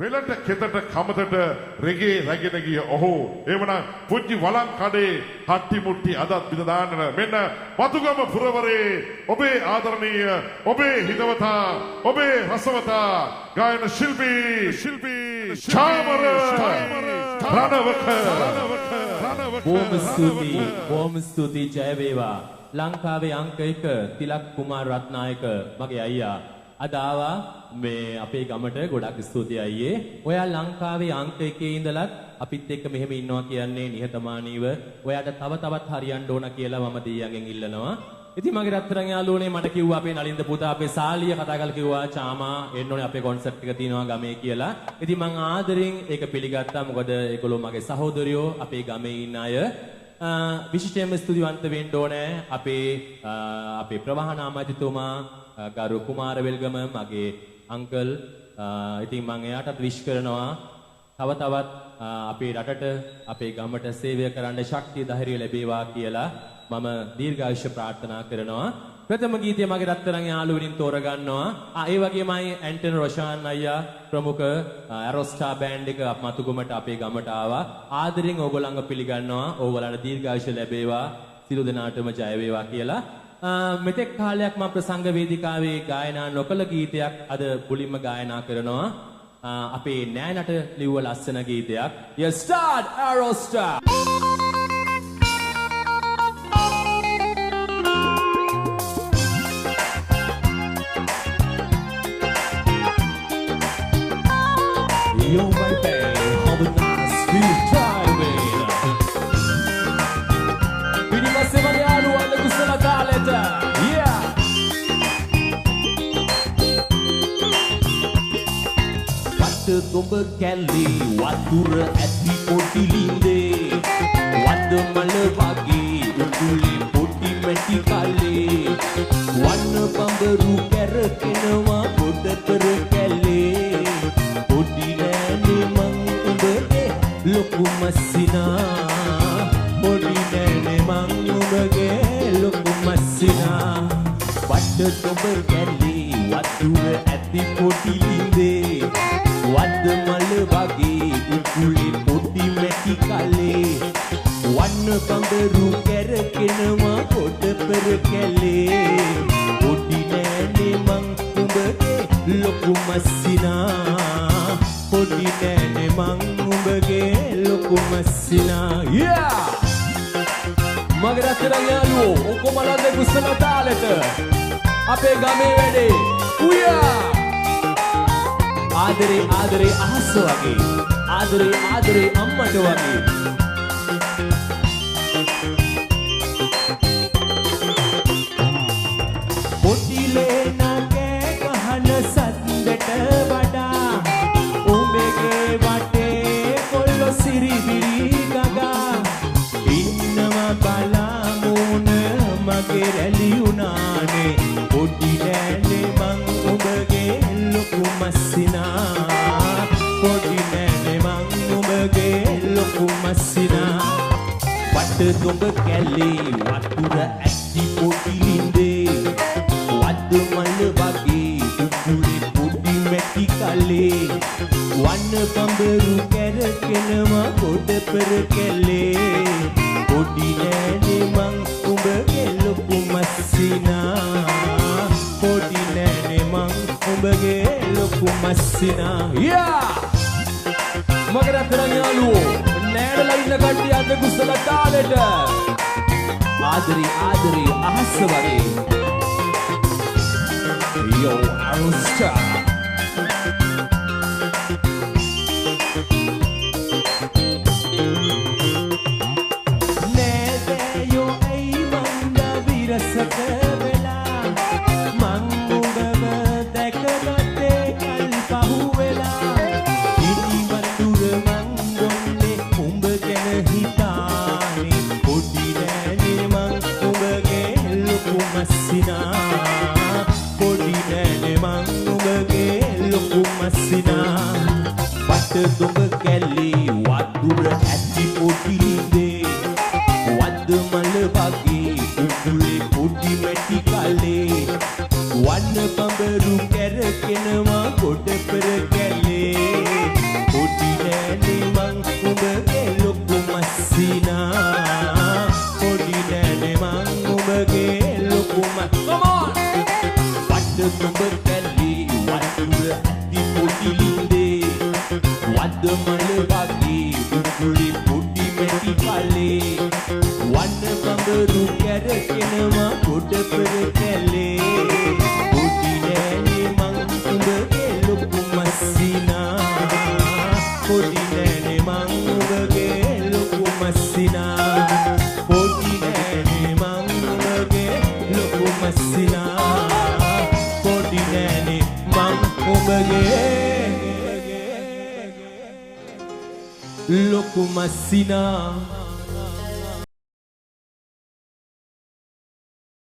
වෙලට කෙතට කමතට රෙගේ රැගෙන ගිය ඔහු එවනම් පුංචි වලං කඩේ හට්ටි මුට්ටි අදත් බිඳ දාන්න මෙන්න වතුගම පුරවරේ ඔබේ ආදරණීය ඔබේ හිතවතා ඔබේ රසවතා ගායන ශිල්පී චාමර රණවක බොහොම ස්තුතියි ජය වේවා ලංකාවේ අංක 1 තිලක් කුමාර රත්නායක මගේ අයියා අද ආවා මේ අපේ ගමට ගොඩක් ස්තුතියි අයියේ. ඔයා ලංකාවේ අංක 1 ඉඳලත් අපිත් එක්ක මෙහෙම ඉන්නවා කියන්නේ නිහතමානීව. ඔයාට තව තවත් හරියන්න ඕන කියලා මම දෙයියන්ගෙන් ඉල්ලනවා. ඉතින් මගේ රත්තරන් යාළුවනේ මට කිව්වා අපේ නලින්ද පුතා අපේ සාලිය කතා කරලා කිව්වා චාමා එන්න ඕනේ අපේ කොන්සර්ට් එක තියෙනවා ගමේ කියලා. ඉතින් මං ආදරෙන් ඒක පිළිගත්තා. මොකද ඒගොල්ලෝ මගේ සහෝදරයෝ අපේ ගමේ ඉන්න අය. විශේෂයෙන්ම ස්තුතිවන්ත වෙන්න ඕනේ අපේ ප්‍රවාහන අමාත්‍යතුමා ගරු කුමාර වෙල්ගම මගේ අංකල් ඉතින් මම එයාටත් විශ් කරනවා තව තවත් අපේ රටට අපේ ගමට සේවය කරන්න ශක්තිය ධෛර්යය ලැබේවා කියලා මම දීර්ඝායුෂ ප්‍රාර්ථනා කරනවා ප්‍රථම ගීතය මගේ රත්තරන් යාළුවනින් තෝරගන්නවා ඒ වගේමයි ඇන්ටන් රොෂාන් අයියා ප්‍රමුඛ ඇරොස්ටා බෑන්ඩ් එක මතුගමට අපේ ගමට ආවා ආදරෙන් ඕගොල්ලන්ව පිළිගන්නවා ඕගොල්ලන්ට දීර්ඝායුෂ ලැබේවා සියලු දෙනාටම ජය වේවා කියලා මෙතෙක් කාලයක් මම ප්‍රසංග වේදිකාවේ ගායනා නොකළ ගීතයක් අද මුලින්ම ගායනා කරනවා අපේ නෑනට ලිව්ව ලස්සන ගීතයක් You Start Aerostar Yo my baby how nice feel driving පිටිපස්සේ මගේ යාළුවා කුසල තාලෙට yeah වට දුඹ කැලි වතුර ඇති පොඩි ලින්දේ වද මල වගේ උඩුලි පොඩි මැටි කලේ වන්න බඹරු කැරකෙනවා පොඩ කර කැලේ පොඩි නෑනේ මං උඹගේ ලොකු මස්සිනා පොඩි නෑනේ මං උඹගේ ලොකු මස්සිනා වට දුඹ කැලි වතුර ඇති පොඩි ලින්දේ වද මල වගේ උකුලි පොඩි මැටි කලේ වන්න බඹරු කැරකෙනවා පොඩ පෙර කැලේ පොඩි නෑනේ මං උඹගේ ලොකු මස්සිනා පොඩි නෑනේ මං උඹගේ ලොකු මස්සිනා yeah මගේ රත්තරන් යාළුවෝ ඔක්කොම ලන්දේ කුසල තාලෙට අපේ ගමේ වැඩේ උයා ආදරේ ආදරේ අහස වගේ ආදරේ ආදරේ අම්මට වගේ පොටිලේ නගේ කහන සද්දට වඩා උඹගේ වටේ කොල්ල සිරිවිරි ගගා ඉන්නවා බලාමුණ මගේ රැලි උනානේ පොඩි නෑනේ මං උඹගේ ලොකු මස්සිනා පොඩි නෑනේ මං උඹගේ ලොකු මස්සිනා වට දුඹ කැලේ වතුර ඇති පොඩි ලින්දේ වද මල වගේ උකුලි පොඩි මැටි කලේ වන්න බඹරු කැරකෙනවා පොඩ පෙර කැලේ පොඩි නෑනේ මං උඹගේ ලොකු මස්සිනා පොඩි නෑනේ මං උඹගේ ලොකු මස්සිනා yeah මගේ රත්තරන් යාළුවෝ නෑනලා ඉන්න කට්ටිය අද කුසල තාලෙට ආදරේ ආදරේ අහස වගේ Yo Aerostar නෑදෑයෝ ඇයි මන්ද විරසක වෙලා මං උඹව දැකගත්තේ කල් පහුවෙලා ඉනි වතුර මං ගොන්නේ උඹ ගැන හිතානේ පොඩි නෑනේ මං උඹගේ ලොකු මස්සිනා පොඩි නෑනේ මං උඹගේ ලොකු මස්සිනා වට දුඹ කැලේ වතුර ඇති පොඩි ලින්දේ වද මල වගේ උකුලේ පොඩි මැටි කලේ වන්න බඹරු කැරකෙනවා ගොඩ පෙර කැලේ නුඹ කැලේ වතුර අති පොඩි ලින්දේ වද්ද මල වගේ උකුලේ පොඩි මැටි කලේ වන්න බඹරු කැරකෙනවා කොට පෙර කැලේ පොඩි නෑනේ මං උඹගේ ලොකු මස්සිනා පොඩි නෑනේ මං උඹගේ ලොකු මස්සිනා පොඩි නෑනේ මං උඹගේ ලොකු මස්සිනා පොඩි නෑනේ මං උඹගේ ලොකු මස්සිනා